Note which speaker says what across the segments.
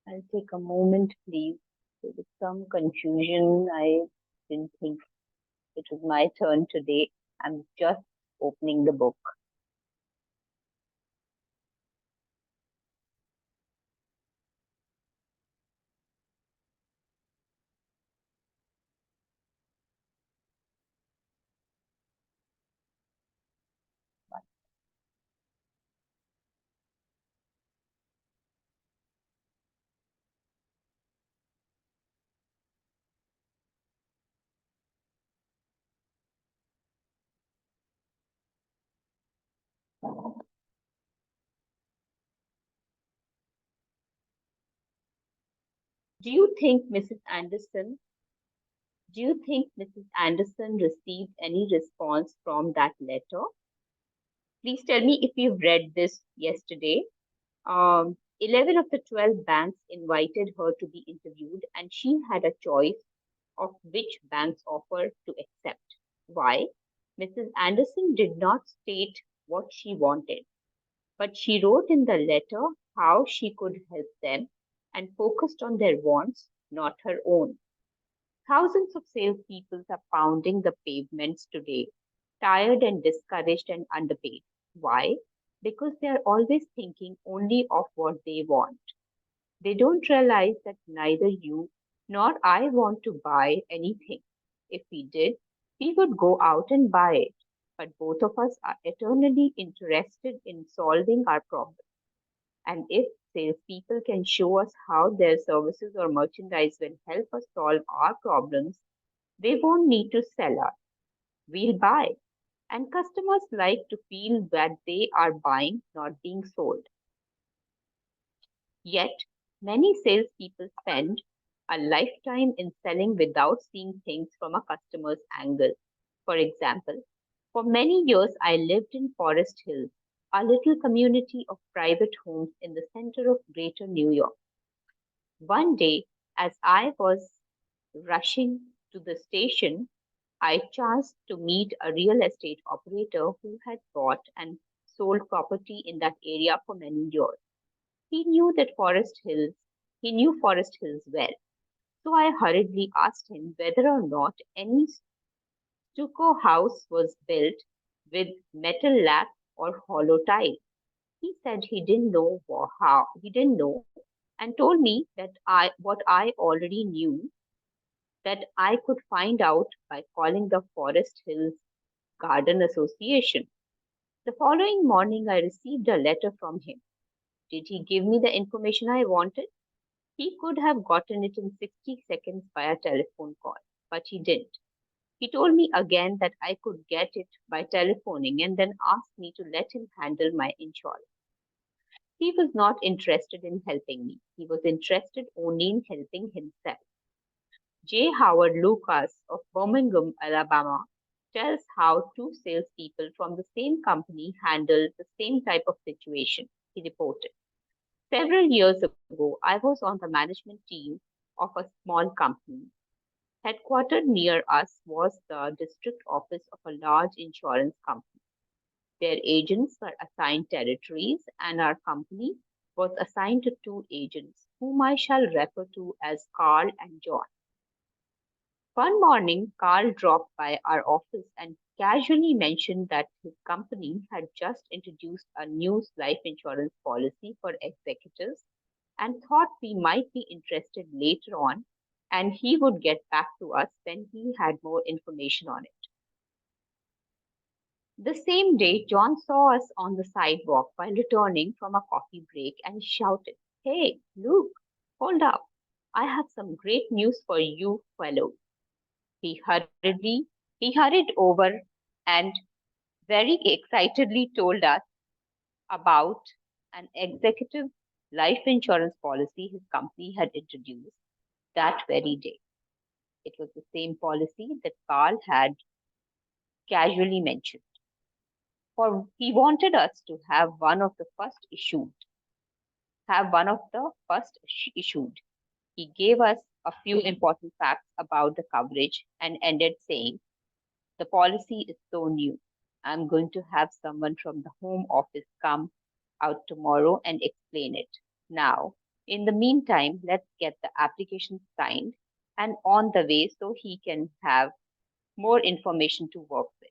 Speaker 1: I'll take a moment, please. There was some confusion. I didn't think it was my turn today. I'm just opening the book. Do you think Mrs. Anderson, do you think Mrs. Anderson received any response from that letter? Please tell me if you've read this yesterday. 11 of the 12 banks invited her to be interviewed, and she had a choice of which bank's offer to accept. Why? Mrs. Anderson did not state what she wanted, but she wrote in the letter how she could help them and focused on their wants, not her own. Thousands of salespeople are pounding the pavements today, tired and discouraged and underpaid. Why? Because they are always thinking only of what they want. They don't realize that neither you nor I want to buy anything. If we did, we would go out and buy it. But both of us are eternally interested in solving our problem. And if salespeople can show us how their services or merchandise will help us solve our problems, they won't need to sell us. We'll buy. And customers like to feel that they are buying, not being sold. Yet, many salespeople spend a lifetime in selling without seeing things from a customer's angle. For example, for many years I lived in Forest Hills, a little community of private homes in the center of greater New York. One day, as I was rushing to the station, I chanced to meet a real estate operator who had bought and sold property in that area for many years. He knew that Forest Hills, he knew Forest Hills well. So I hurriedly asked him whether or not any stucco house was built with metal lath or hollow tile. He said he didn't know how, he didn't know, and told me that what I already knew, that I could find out by calling the Forest Hills Garden Association. The following morning, I received a letter from him. Did he give me the information I wanted? He could have gotten it in 60 seconds by a telephone call, but he didn't. He told me again that I could get it by telephoning and then asked me to let him handle my insurance. He was not interested in helping me. He was interested only in helping himself. J. Howard Lucas of Birmingham, Alabama, tells how two salespeople from the same company handled the same type of situation. He reported, several years ago, I was on the management team of a small company. Headquartered near us was the district office of a large insurance company. Their agents were assigned territories, and our company was assigned to two agents, whom I shall refer to as Carl and John. One morning, Carl dropped by our office and casually mentioned that his company had just introduced a new life insurance policy for executives and thought we might be interested later on, and he would get back to us when he had more information on it. The same day, John saw us on the sidewalk while returning from a coffee break and shouted, "Hey, Luke, hold up. I have some great news for you fellows." He hurriedly he hurried over and very excitedly told us about an executive life insurance policy his company had introduced that very day. It was the same policy that Carl had casually mentioned. For he wanted us to have one of the first issued. He gave us a few important facts about the coverage and ended saying, "The policy is so new. I'm going to have someone from the home office come out tomorrow and explain it. Now, In the meantime, let's get the application signed and on the way so he can have more information to work with.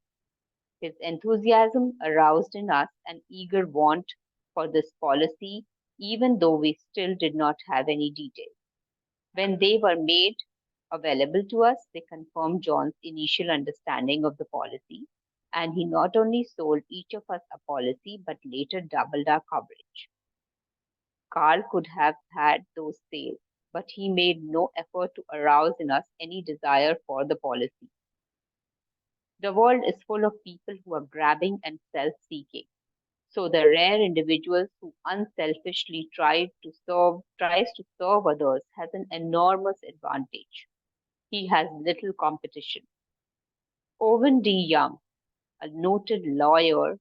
Speaker 1: His enthusiasm aroused in us an eager want for this policy, even though we still did not have any details. When they were made available to us, they confirmed John's initial understanding of the policy, and he not only sold each of us a policy but later doubled our coverage. Carl could have had those sales, but he made no effort to arouse in us any desire for the policy. The world is full of people who are grabbing and self seeking. So the rare individuals who unselfishly tries to serve others has an enormous advantage. He has little competition. Owen D. Young, a noted lawyer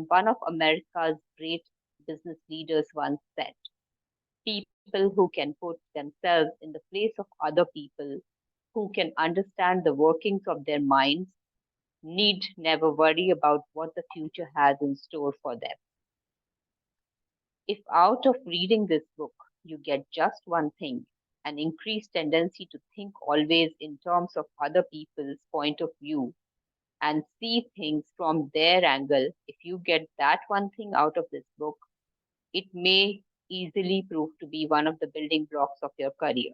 Speaker 1: one of America's great business leaders, once said, people who can put themselves in the place of other people, who can understand the workings of their minds, need never worry about what the future has in store for them. If out of reading this book you get just one thing, an increased tendency to think always in terms of other people's point of view and see things from their angle, if you get that one thing out of this book, it may easily prove to be one of the building blocks of your career.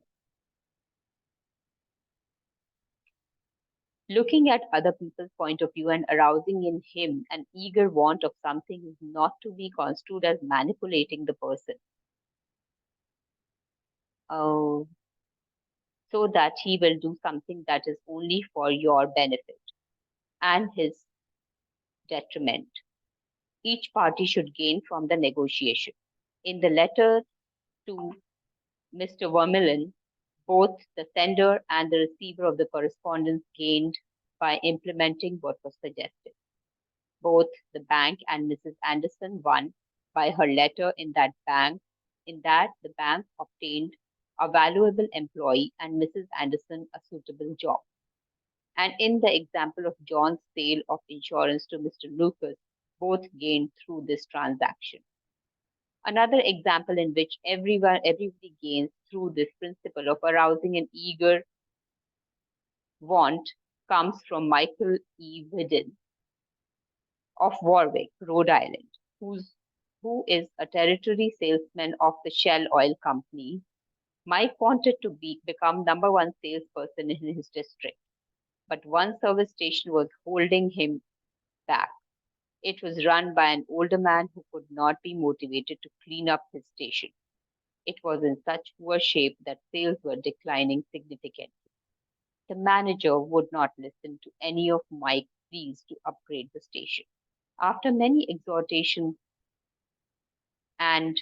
Speaker 1: Looking at other people's point of view and arousing in him an eager want of something is not to be construed as manipulating the person, uh, so that he will do something that is only for your benefit and his detriment. Each party should gain from the negotiation. In the letter to Mr. Vermeulen, both the sender and the receiver of the correspondence gained by implementing what was suggested. Both the bank and Mrs. Anderson won by her letter in that the bank obtained a valuable employee and Mrs. Anderson a suitable job. And in the example of John's sale of insurance to Mr. Lucas, both gained through this transaction. Another example in which everybody gains through this principle of arousing an eager want comes from Michael E. Whiddon of Warwick, Rhode Island, who is a territory salesman of the Shell Oil Company. Mike wanted to become number one salesperson in his district, but one service station was holding him back. It was run by an older man who could not be motivated to clean up his station. It was in such poor shape that sales were declining significantly. The manager would not listen to any of Mike's pleas to upgrade the station. After many exhortations and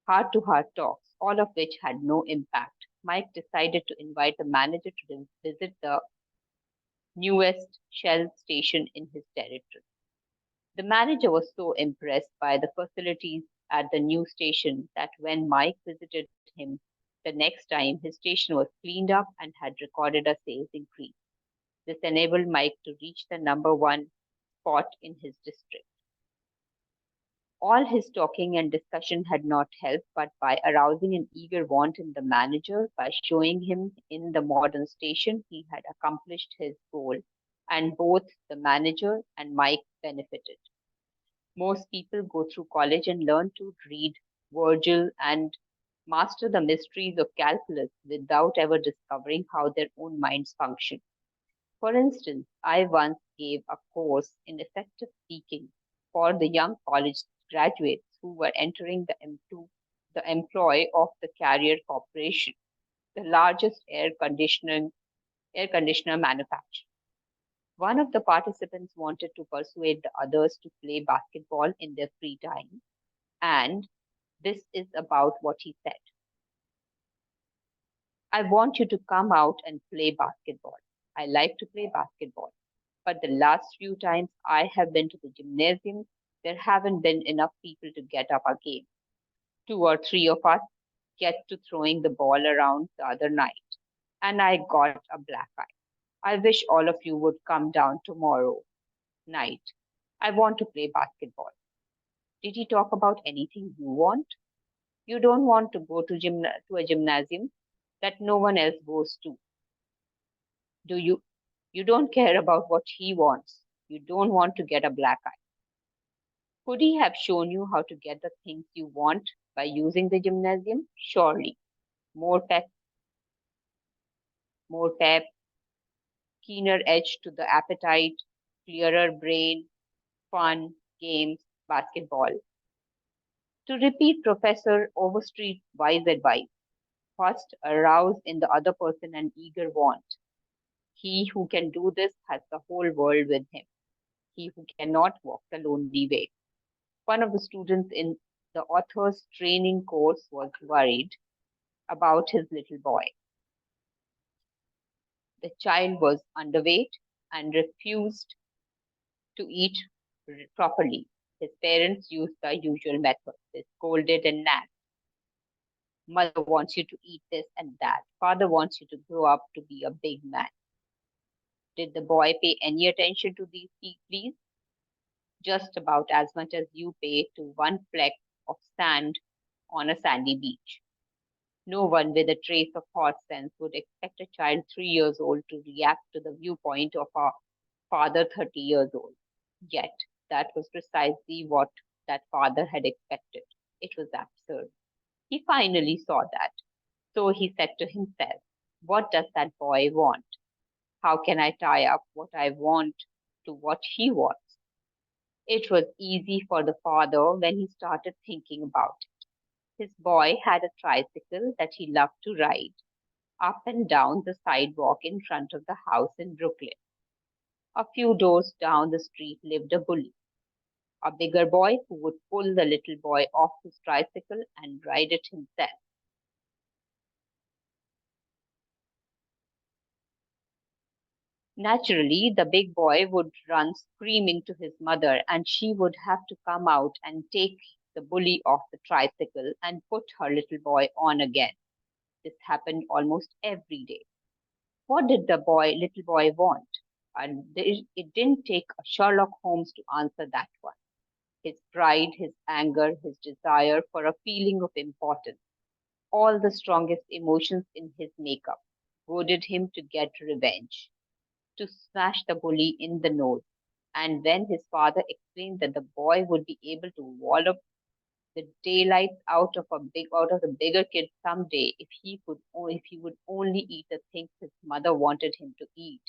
Speaker 1: heart to heart talks, all of which had no impact, Mike decided to invite the manager to visit the newest Shell station in his territory. The manager was so impressed by the facilities at the new station that when Mike visited him the next time, his station was cleaned up and had recorded a sales increase. This enabled Mike to reach the number one spot in his district. All his talking and discussion had not helped, but by arousing an eager want in the manager, by showing him in the modern station, he had accomplished his goal, and both the manager and Mike benefited. Most people go through college and learn to read Virgil and master the mysteries of calculus without ever discovering how their own minds function. For instance, I once gave a course in effective speaking for the young college graduates who were entering the employ of the Carrier Corporation, the largest air conditioner manufacturer. One of the participants wanted to persuade the others to play basketball in their free time, and this is about what he said. I want you to come out and play basketball. I like to play basketball, but the last few times I have been to the gymnasium, there haven't been enough people to get up a game. Two or three of us get to throwing the ball around the other night, and I got a black eye. I wish all of you would come down tomorrow night. I want to play basketball. Did he talk about anything you want? You don't want to go to a gymnasium that no one else goes to, do you? You don't care about what he wants. You don't want to get a black eye. Could he have shown you how to get the things you want by using the gymnasium? Surely. More pep, more pep, keener edge to the appetite, clearer brain, fun, games, basketball. To repeat Professor Overstreet's wise advice, first arouse in the other person an eager want. He who can do this has the whole world with him. He who cannot walks the lonely way. One of the students in the author's training course was worried about his little boy. The child was underweight and refused to eat properly. His parents used the usual method. They scolded and nagged. Mother wants you to eat this and that. Father wants you to grow up to be a big man. Did the boy pay any attention to these pleas? Just about as much as you pay to one fleck of sand on a sandy beach. No one with a trace of horse sense would expect a child 3 years old to react to the viewpoint of a father 30 years old. Yet, that was precisely what that father had expected. It was absurd. He finally saw that. So he said to himself, what does that boy want? How can I tie up what I want to what he wants? It was easy for the father when he started thinking about it. His boy had a tricycle that he loved to ride up and down the sidewalk in front of the house in Brooklyn. A few doors down the street lived a bully, a bigger boy who would pull the little boy off his tricycle and ride it himself. Naturally, the big boy would run screaming to his mother, and she would have to come out and take the bully off the tricycle and put her little boy on again. This happened almost every day. What did the little boy want? And it didn't take a Sherlock Holmes to answer that one. His pride, his anger, his desire for a feeling of importance, all the strongest emotions in his makeup, goaded him to get revenge, to smash the bully in the nose. And when his father explained that the boy would be able to wallop the daylights out of the bigger kid someday if he would only eat the things his mother wanted him to eat,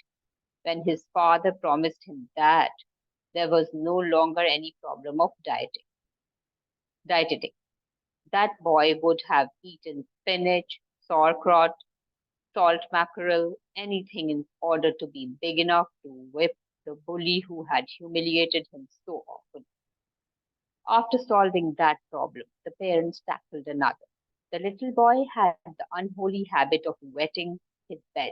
Speaker 1: when his father promised him that, there was no longer any problem of dieting. That boy would have eaten spinach, sauerkraut, salt mackerel, anything in order to be big enough to whip the bully who had humiliated him so often. After solving that problem, the parents tackled another. The little boy had the unholy habit of wetting his bed.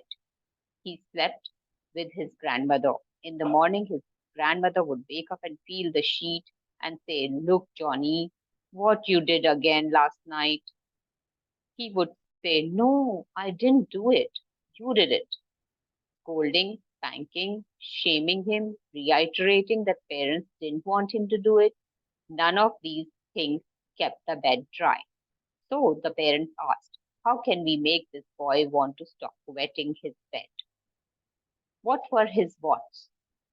Speaker 1: He slept with his grandmother. In the morning, his grandmother would wake up and feel the sheet and say, look, Johnny, what you did again last night. He would say, no, I didn't do it. You did it. Scolding, spanking, shaming him, reiterating that parents didn't want him to do it. None of these things kept the bed dry. So the parents asked, how can we make this boy want to stop wetting his bed? What were his wants?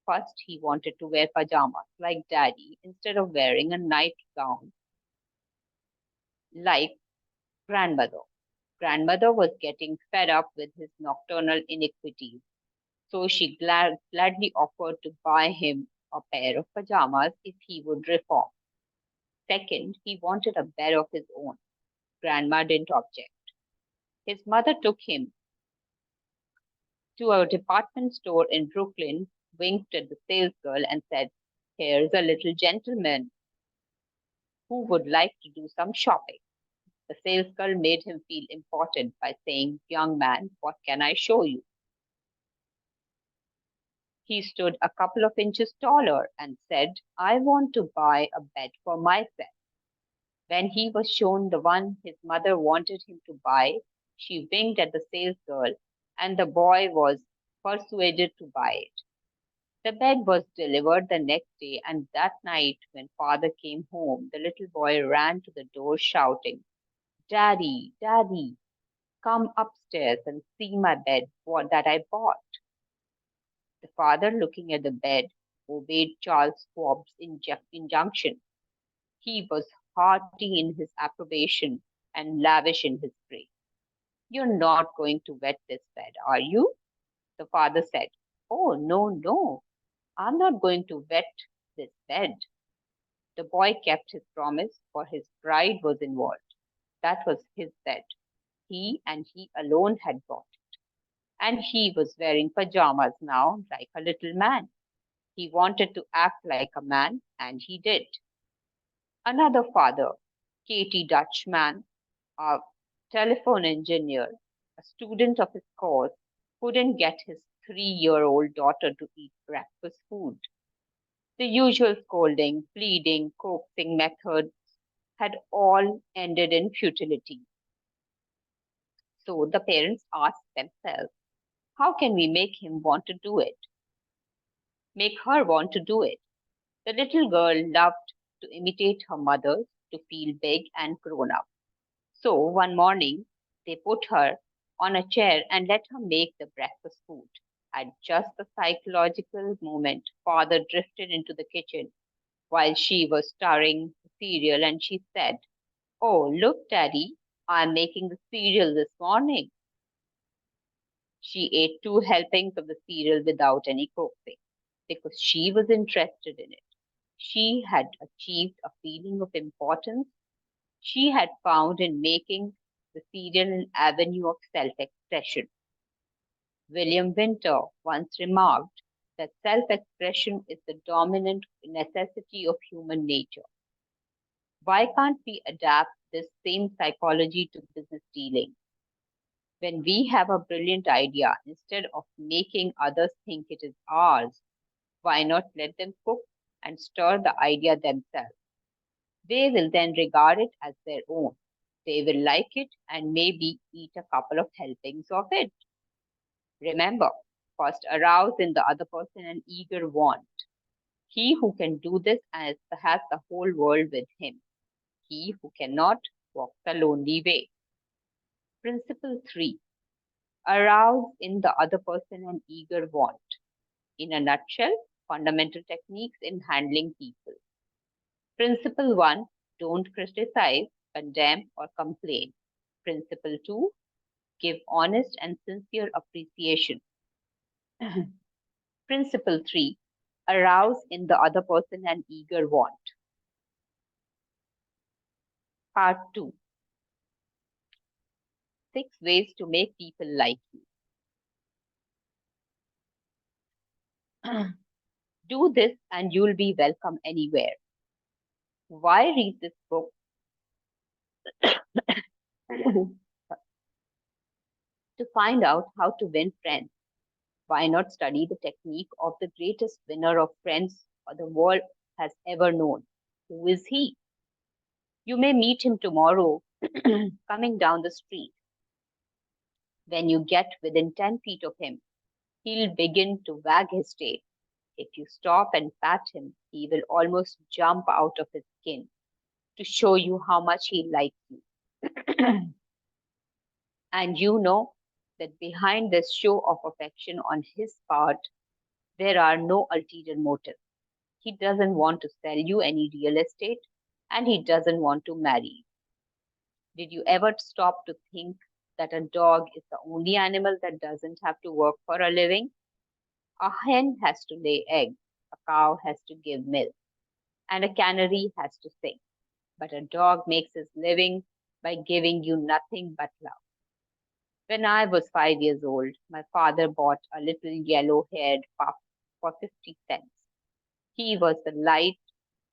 Speaker 1: First, he wanted to wear pajamas like daddy instead of wearing a nightgown like grandmother. Grandmother was getting fed up with his nocturnal iniquities, so she gladly offered to buy him a pair of pajamas if he would reform. Second, he wanted a bed of his own. Grandma didn't object. His mother took him to a department store in Brooklyn, winked at the salesgirl, and said, here's a little gentleman who would like to do some shopping. The salesgirl made him feel important by saying, young man, what can I show you? He stood a couple of inches taller and said, I want to buy a bed for myself. When he was shown the one his mother wanted him to buy, she winked at the salesgirl, and the boy was persuaded to buy it. The bed was delivered the next day, and that night, when father came home, the little boy ran to the door shouting, Daddy, Daddy, come upstairs and see my bed what that I bought. The father, looking at the bed, obeyed Charles Schwab's injunction. He was hearty in his approbation and lavish in his praise. You're not going to wet this bed, are you? The father said. Oh, no, no, I'm not going to wet this bed. The boy kept his promise, for his bride was involved. That was his bed. He and he alone had bought it. And he was wearing pajamas now, like a little man. He wanted to act like a man, and he did. Another father, Katie Dutchman, a telephone engineer, a student of his course, couldn't get his 3-year-old daughter to eat breakfast food. The usual scolding, pleading, coaxing methods had all ended in futility. So the parents asked themselves, how can we make him want to do it? Make her want to do it. The little girl loved to imitate her mother, to feel big and grown up. So one morning, they put her on a chair and let her make the breakfast food. At just the psychological moment, father drifted into the kitchen while she was stirring the cereal and she said, oh, look, Daddy, I'm making the cereal this morning. She ate 2 helpings of the cereal without any coaxing because she was interested in it. She had achieved a feeling of importance. She had found in making the cereal an avenue of self expression. William Winter once remarked that self expression is the dominant necessity of human nature. Why can't we adapt this same psychology to business dealing? When we have a brilliant idea, instead of making others think it is ours, why not let them cook and stir the idea themselves? They will then regard it as their own. They will like it and maybe eat a couple of helpings of it. Remember, first arouse in the other person an eager want. He who can do this has the whole world with him. He who cannot walks a lonely way. Principle 3. Arouse in the other person an eager want. In a nutshell, fundamental techniques in handling people. Principle 1. Don't criticize, condemn, or complain. Principle 2. Give honest and sincere appreciation. Principle 3. Arouse in the other person an eager want. Part 2. 6 ways to make people like you. Do this and you'll be welcome anywhere. Why read this book? To find out how to win friends. Why not study the technique of the greatest winner of friends the world has ever known? Who is he? You may meet him tomorrow coming down the street. When you get within 10 feet of him, he'll begin to wag his tail. If you stop and pat him, he will almost jump out of his skin to show you how much he likes you. And you know that behind this show of affection on his part, there are no ulterior motives. He doesn't want to sell you any real estate and he doesn't want to marry you. Did you ever stop to think that a dog is the only animal that doesn't have to work for a living? A hen has to lay eggs, a cow has to give milk, and a canary has to sing. But a dog makes his living by giving you nothing but love. When I was 5 years old, my father bought a little yellow-haired pup for 50 cents. He was the light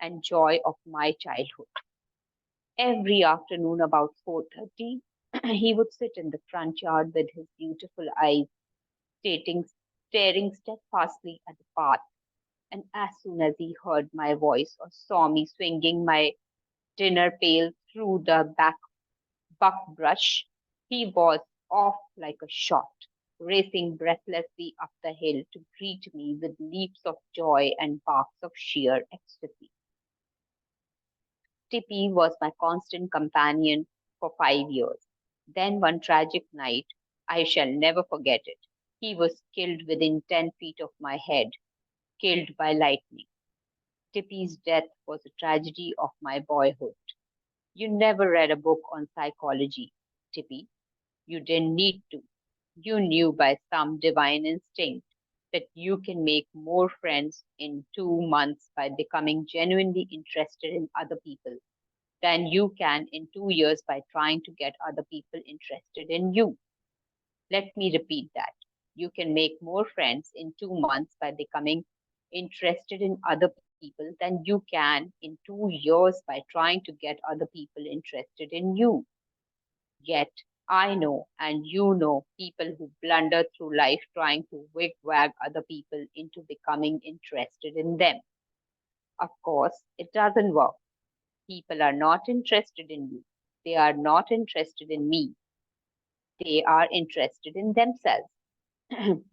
Speaker 1: and joy of my childhood. Every afternoon about 4:30, he would sit in the front yard with his beautiful eyes staring steadfastly at the path. And as soon as he heard my voice or saw me swinging my dinner pail through the buckbrush, he was off like a shot, racing breathlessly up the hill to greet me with leaps of joy and barks of sheer ecstasy. Tippy was my constant companion for 5 years. Then one tragic night, I shall never forget it. He was killed within 10 feet of my head, killed by lightning. Tippy's death was a tragedy of my boyhood. You never read a book on psychology, Tippy. You didn't need to. You knew by some divine instinct that you can make more friends in 2 months by becoming genuinely interested in other people than you can in 2 years by trying to get other people interested in you. Let me repeat that. You can make more friends in 2 months by becoming interested in other people than you can in 2 years by trying to get other people interested in you. Yet, I know and you know people who blunder through life trying to wig-wag other people into becoming interested in them. Of course, it doesn't work. People are not interested in you. They are not interested in me. They are interested in themselves.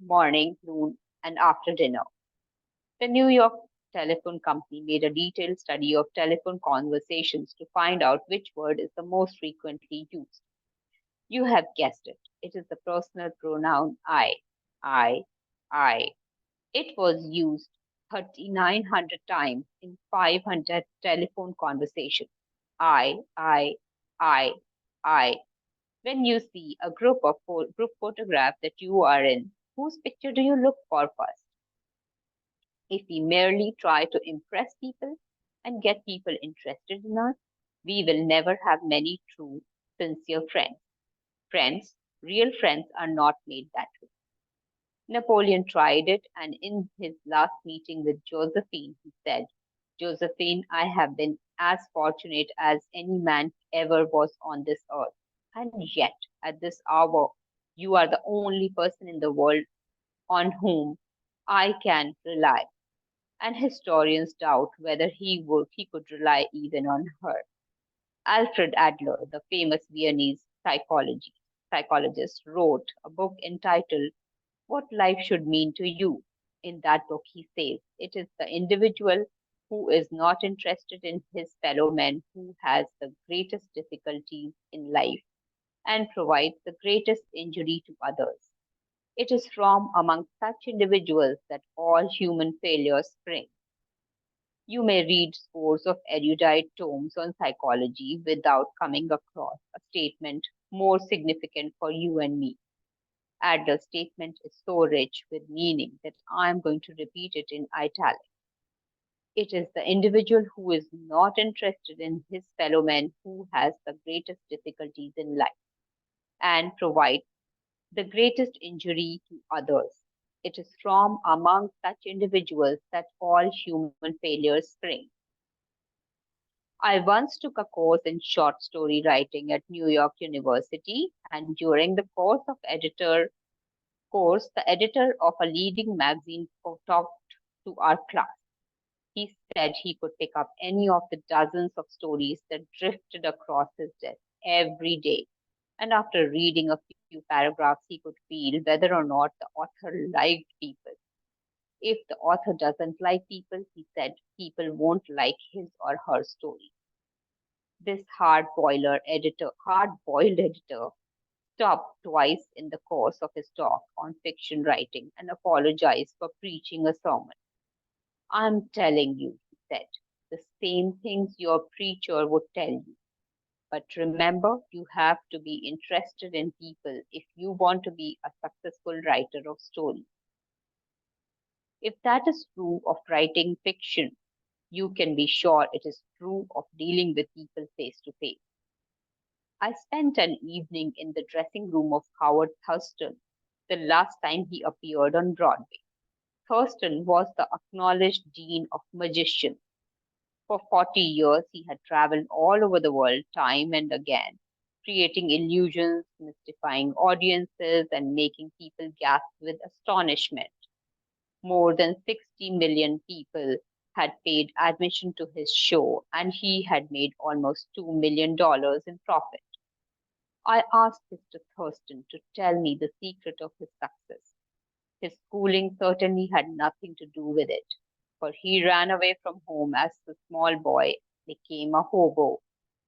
Speaker 1: Morning, noon, and after dinner. The New York Telephone Company made a detailed study of telephone conversations to find out which word is the most frequently used. You have guessed it. It is the personal pronoun I. I. I. It was used 3,900 times in 500 telephone conversations. I. I. I. I. When you see a group photograph that you are in, whose picture do you look for first? If we merely try to impress people and get people interested in us, we will never have many true, sincere friends. Friends, real friends, are not made that way. Napoleon tried it, and in his last meeting with Josephine, he said, Josephine, I have been as fortunate as any man ever was on this earth. And yet, at this hour, you are the only person in the world on whom I can rely. And historians doubt whether he could rely even on her. Alfred Adler, the famous Viennese psychologist, wrote a book entitled What Life Should Mean to You. In that book, he says it is the individual who is not interested in his fellow men who has the greatest difficulties in life and provides the greatest injury to others. It is from among such individuals that all human failures spring. You may read scores of erudite tomes on psychology without coming across a statement more significant for you and me. Adler's statement is so rich with meaning that I am going to repeat it in italics. It is the individual who is not interested in his fellow men who has the greatest difficulties in life and provides the greatest injury to others. It is from among such individuals that all human failures spring. I once took a course in short story writing at New York University, and during the course, the editor of a leading magazine talked to our class. He said he could pick up any of the dozens of stories that drifted across his desk every day. And after reading a few paragraphs, he could feel whether or not the author liked people. If the author doesn't like people, he said, people won't like his or her story. This hard-boiled editor stopped twice in the course of his talk on fiction writing and apologized for preaching a sermon. I'm telling you, he said, the same things your preacher would tell you. But remember, you have to be interested in people if you want to be a successful writer of stories. If that is true of writing fiction, you can be sure it is true of dealing with people face to face. I spent an evening in the dressing room of Howard Thurston the last time he appeared on Broadway. Thurston was the acknowledged dean of magicians. For 40 years, he had traveled all over the world time and again, creating illusions, mystifying audiences, and making people gasp with astonishment. More than 60 million people had paid admission to his show, and he had made almost $2 million in profit. I asked Mr. Thurston to tell me the secret of his success. His schooling certainly had nothing to do with it, for he ran away from home as a small boy, became a hobo,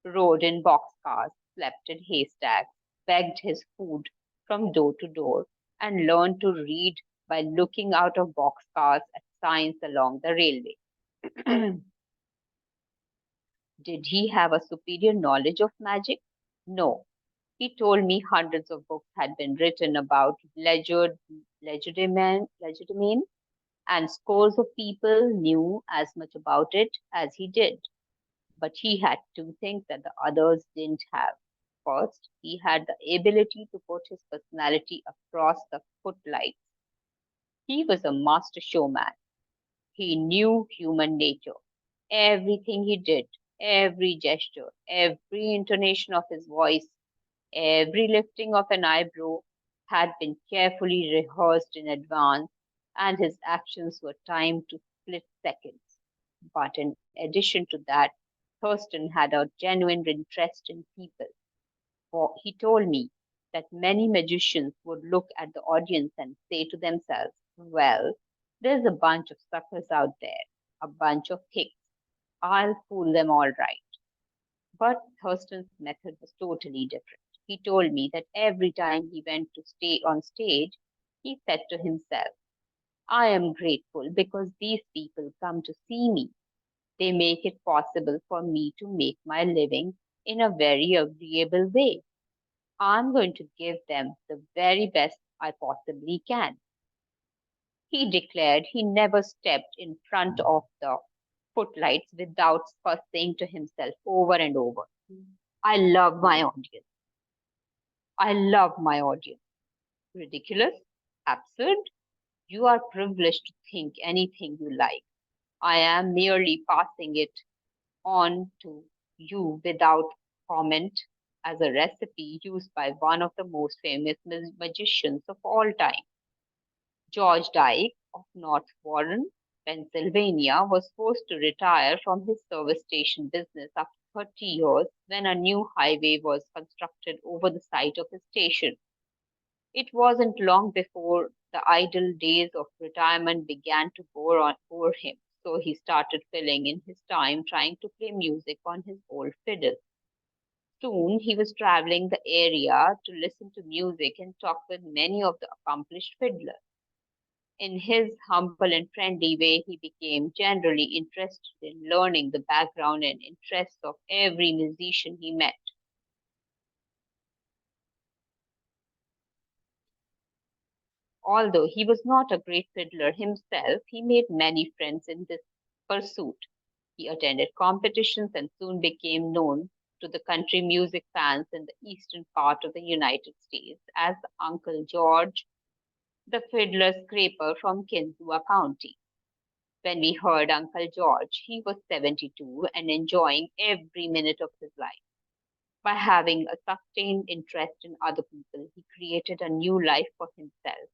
Speaker 1: rode in boxcars, slept in haystacks, begged his food from door to door, and learned to read by looking out of boxcars at signs along the railway. Did he have a superior knowledge of magic? No. He told me hundreds of books had been written about legerdemain, and scores of people knew as much about it as he did. But he had two things that the others didn't have. First, he had the ability to put his personality across the footlights. He was a master showman. He knew human nature. Everything he did, every gesture, every intonation of his voice, every lifting of an eyebrow had been carefully rehearsed in advance, and his actions were timed to split seconds. But in addition to that, Thurston had a genuine interest in people. For he told me that many magicians would look at the audience and say to themselves, well, there's a bunch of suckers out there, a bunch of hicks. I'll fool them all right. But Thurston's method was totally different. He told me that every time he went to stay on stage, he said to himself, I am grateful because these people come to see me. They make it possible for me to make my living in a very agreeable way. I'm going to give them the very best I possibly can. He declared he never stepped in front of the footlights without first saying to himself over and over, I love my audience. I love my audience. Ridiculous? Absurd? You are privileged to think anything you like. I am merely passing it on to you without comment as a recipe used by one of the most famous magicians of all time. George Dyke of North Warren, Pennsylvania, was forced to retire from his service station business after 30 years when a new highway was constructed over the site of his station. It wasn't long before the idle days of retirement began to bore him, so he started filling in his time trying to play music on his old fiddle. Soon he was traveling the area to listen to music and talk with many of the accomplished fiddlers. In his humble and friendly way, he became generally interested in learning the background and interests of every musician he met. Although he was not a great fiddler himself, he made many friends in this pursuit. He attended competitions and soon became known to the country music fans in the eastern part of the United States as Uncle George, the fiddler scraper from Kinzua County. When we heard Uncle George, he was 72 and enjoying every minute of his life. By having a sustained interest in other people, he created a new life for himself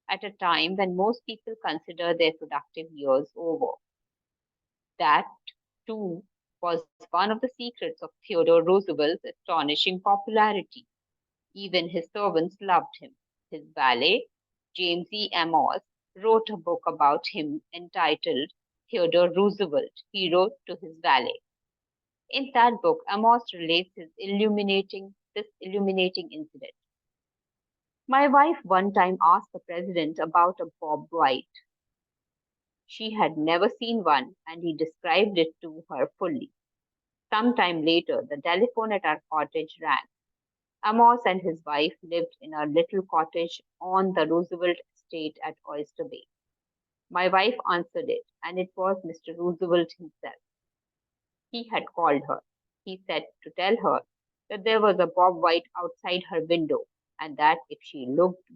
Speaker 1: at a time when most people consider their productive years over. That, too, was one of the secrets of Theodore Roosevelt's astonishing popularity. Even his servants loved him. His valet, James E. Amos, wrote a book about him entitled Theodore Roosevelt, Hero to His Valet. In that book, Amos relates this illuminating incident. My wife one time asked the president about a bob white. She had never seen one, and he described it to her fully. Some time later, the telephone at our cottage rang. Amos and his wife lived in a little cottage on the Roosevelt estate at Oyster Bay. My wife answered it, and it was Mr. Roosevelt himself. He had called her. He said to tell her that there was a bob white outside her window, and that if she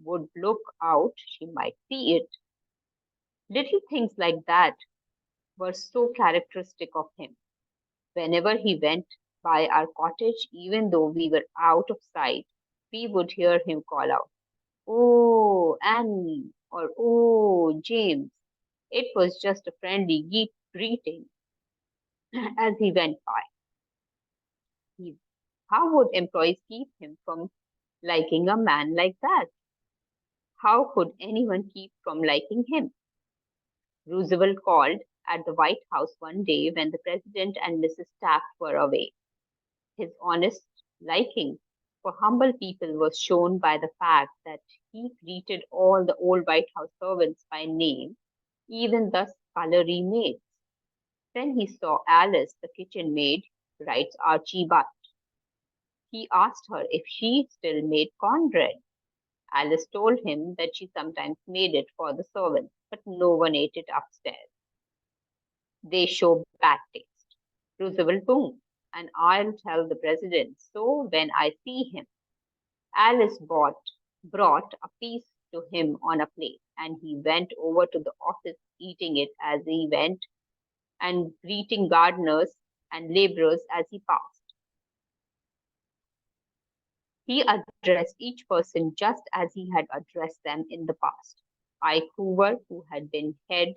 Speaker 1: would look out, she might see it. Little things like that were so characteristic of him. Whenever he went by our cottage, even though we were out of sight, we would hear him call out, Oh, Annie, or Oh, James. It was just a friendly greeting as he went by. He, how would employees keep him from liking a man like that? How could anyone keep from liking him? Roosevelt called at the White House one day when the president and Mrs. Taft were away. His honest Liking for humble people was shown by the fact that he greeted all the old White House servants by name, even the scullery maids. Then he saw Alice, the kitchen maid, writes Archie Butt. He asked her if she still made cornbread. Alice told him that she sometimes made it for the servants, but no one ate it upstairs. They show bad taste. Roosevelt boomed, and I'll tell the president so when I see him. Alice brought a piece to him on a plate, and he went over to the office eating it as he went and greeting gardeners and laborers as he passed. He addressed each person just as he had addressed them in the past. Ike Hoover, who had been head,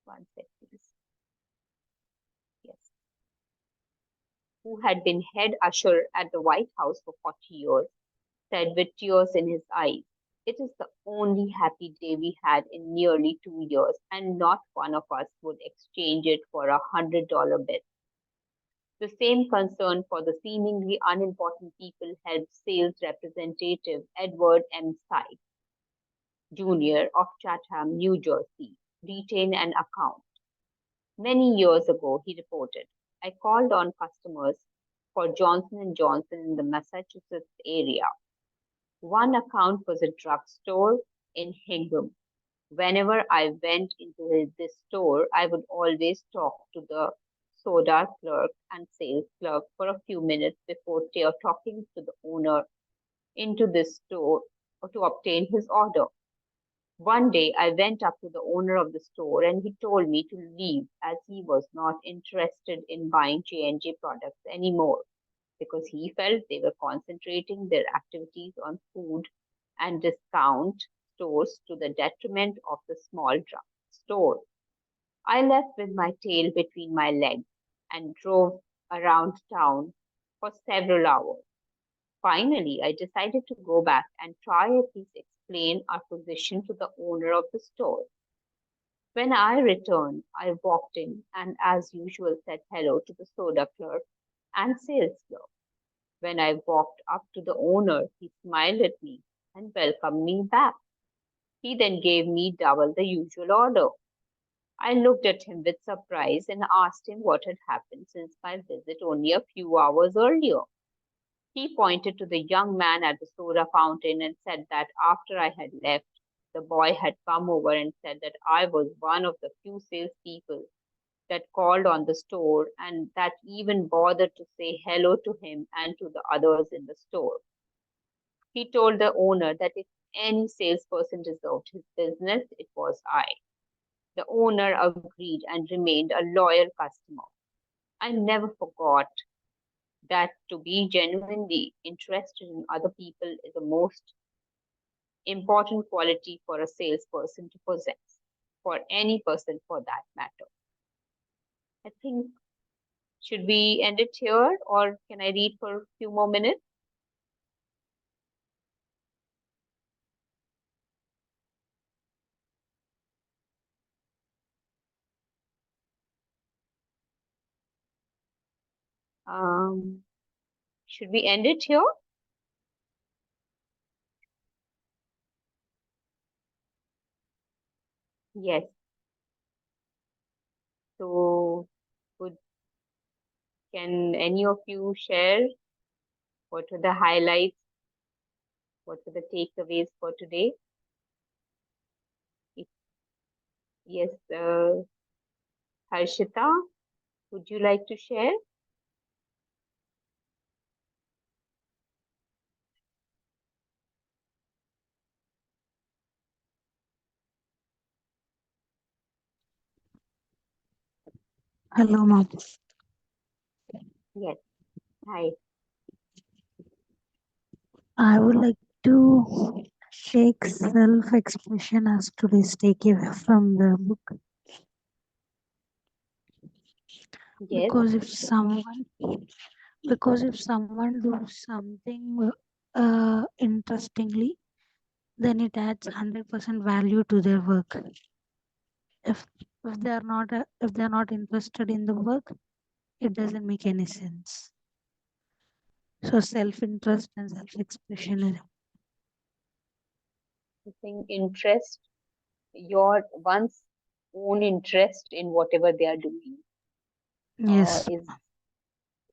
Speaker 1: one sec, please. Yes, who had been head usher at the White House for 40 years, said with tears in his eyes, "It is the only happy day we had in nearly 2 years, and not one of us would exchange it for $100 bill." The same concern for the seemingly unimportant people helped sales representative Edward M. Sykes, Jr. of Chatham, New Jersey, retain an account. Many years ago, he reported, "I called on customers for Johnson and Johnson in the Massachusetts area. One account was a drugstore in Hingham. Whenever I went into this store, I would always talk to the soda clerk and sales clerk for a few minutes before talking to the owner into this store to obtain his order. One day I went up to the owner of the store and he told me to leave as he was not interested in buying J&J products anymore because he felt they were concentrating their activities on food and discount stores to the detriment of the small drug store. I left with my tail between my legs and drove around town for several hours. Finally, I decided to go back and try at least explain our position to the owner of the store. When I returned, I walked in and, as usual, said hello to the soda clerk and sales clerk. When I walked up to the owner, he smiled at me and welcomed me back. He then gave me double the usual order. I looked at him with surprise and asked him what had happened since my visit only a few hours earlier. He pointed to the young man at the soda fountain and said that after I had left, the boy had come over and said that I was one of the few salespeople that called on the store and that even bothered to say hello to him and to the others in the store. He told the owner that if any salesperson deserved his business, it was I. The owner agreed and remained a loyal customer. I never forgot that to be genuinely interested in other people is the most important quality for a salesperson to possess, for any person for that matter. I think, should we end it here or can I read for a few more minutes? Um, should we end it here? Yes. So, would can any of you share what were the highlights? What were the takeaways for today? If, yes, Harshita, would you like to share?
Speaker 2: Hello, ma'am.
Speaker 1: Yes. Hi.
Speaker 2: I would like to take self-expression as today's takeaway from the book
Speaker 1: Yes.
Speaker 2: because if someone does something interestingly, then it adds 100% value to their work. If if they are not interested in the work, it doesn't make any sense. So self interest and self expression.
Speaker 1: I think interest, your one's own interest in whatever they are doing,
Speaker 2: Yes.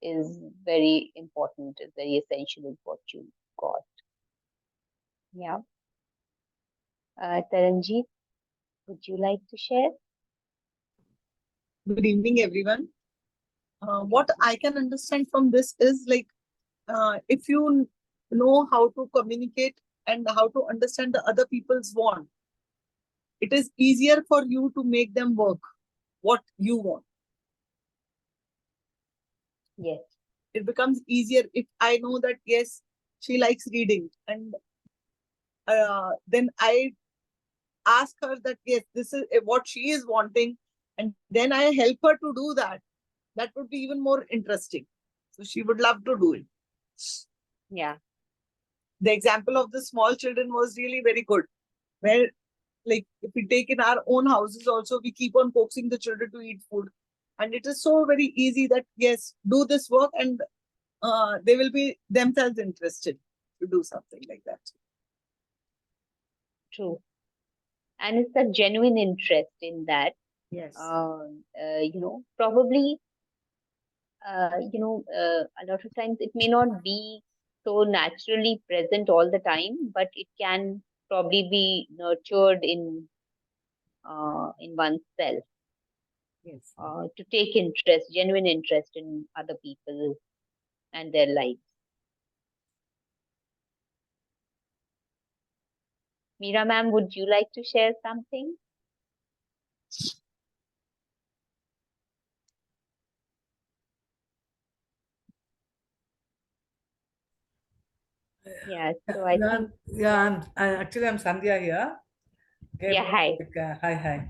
Speaker 1: is very important, is very essential in what you got. Yeah. Taranjeet, would you like to share?
Speaker 3: Good evening, everyone. What I can understand from this is like if you know how to communicate and how to understand the other people's want, it is easier for you to make them work what you want.
Speaker 1: Yes.
Speaker 3: It becomes easier if I know that yes, she likes reading, and then I ask her that yes, this is what she is wanting, and then I help her to do that. That would be even more interesting. So she would love to do it.
Speaker 1: Yeah.
Speaker 3: The example of the small children was really very good, where like if we take in our own houses also, we keep on coaxing the children to eat food, and it is so very easy that yes, do this work, and they will be themselves interested to do something like that.
Speaker 1: True. And it's a genuine interest in that.
Speaker 3: Yes.
Speaker 1: Probably, a lot of times it may not be so naturally present all the time, but it can probably be nurtured in oneself,
Speaker 3: Yes.
Speaker 1: to take interest, genuine interest in other people and their lives. Meera ma'am, would you like to share something? Yeah, so I think,
Speaker 4: Actually, I'm Sandhya here. Okay,
Speaker 1: yeah, hi.
Speaker 4: hi, hi.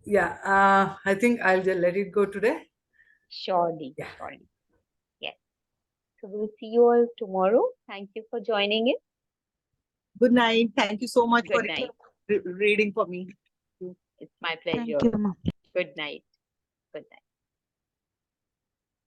Speaker 4: Yeah, I think I'll just let it go today.
Speaker 1: Surely,
Speaker 4: Yeah.
Speaker 1: surely. Yes. So we'll see you all tomorrow. Thank you for joining in.
Speaker 3: Good night. Thank you so much
Speaker 1: Good
Speaker 3: for
Speaker 1: night.
Speaker 3: reading for me.
Speaker 1: It's my
Speaker 2: Thank
Speaker 1: pleasure.
Speaker 2: you, ma'am.
Speaker 1: Good night. Good night.